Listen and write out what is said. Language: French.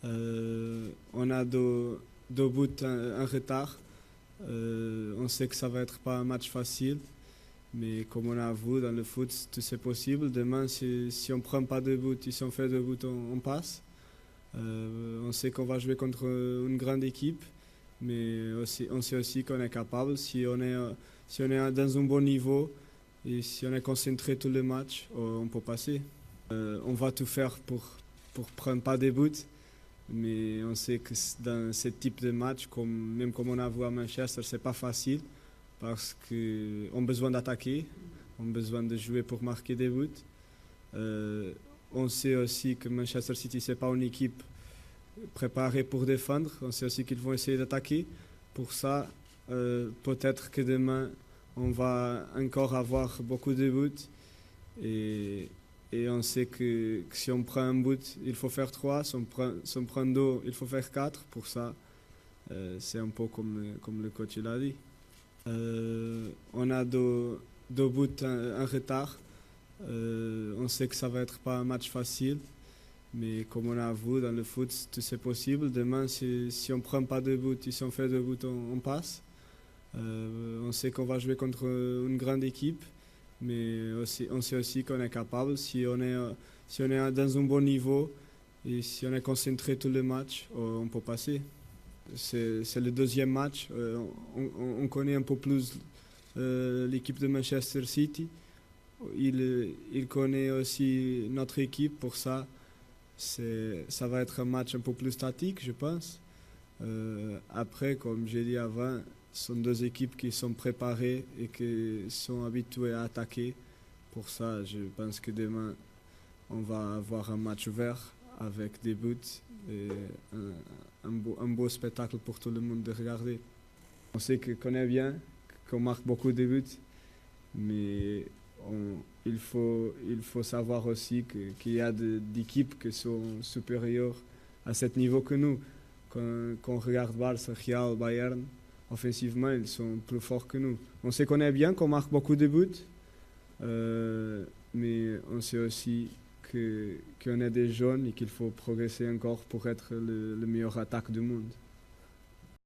On a deux buts en retard. On sait que ça va être pas un match facile, mais comme on a vu dans le foot, tout c'est possible. Demain, si on prend pas de but, si on fait deux buts, on passe. On sait qu'on va jouer contre une grande équipe, mais on sait aussi qu'on est capable. Si on est dans un bon niveau et si on est concentré tout le match, on peut passer. On va tout faire pour prendre pas des buts. Mais on sait que dans ce type de match, même comme on a vu à Manchester, c'est pas facile parce qu'on a besoin d'attaquer, on a besoin de jouer pour marquer des buts. On sait aussi que Manchester City, c'est pas une équipe préparée pour défendre. On sait aussi qu'ils vont essayer d'attaquer. Pour ça, peut-être que demain, on va encore avoir beaucoup de buts. Et on sait que si on prend un but, il faut faire 3. Si on prend 2, il faut faire 4. Pour ça, c'est un peu comme le coach l'a dit. On a deux buts en retard. On sait que ça va être pas un match facile. Mais comme on a vu dans le foot, tout c'est possible. Demain, si on prend pas de but, si on fait deux buts, on passe. On sait qu'on va jouer contre une grande équipe. Mais on sait aussi qu'on est capable. Si on est dans un bon niveau et si on est concentré tout le match, on peut passer. C'est le deuxième match. On connaît un peu plus l'équipe de Manchester City. Il connaît aussi notre équipe. Pour ça, ça va être un match un peu plus statique, je pense. Après, comme j'ai dit avant, ce sont deux équipes qui sont préparées et qui sont habituées à attaquer. Pour ça, je pense que demain, on va avoir un match ouvert avec des buts et un beau spectacle pour tout le monde de regarder. On sait qu'on connaît bien, qu'on marque beaucoup de buts, mais il faut savoir aussi qu'il y a d'équipes qui sont supérieures à ce niveau que nous. Quand on regarde Barça, Real, Bayern, offensivement, ils sont plus forts que nous. On sait qu'on est bien, qu'on marque beaucoup de buts, mais on sait aussi qu'on est des jeunes et qu'il faut progresser encore pour être le meilleur attaque du monde.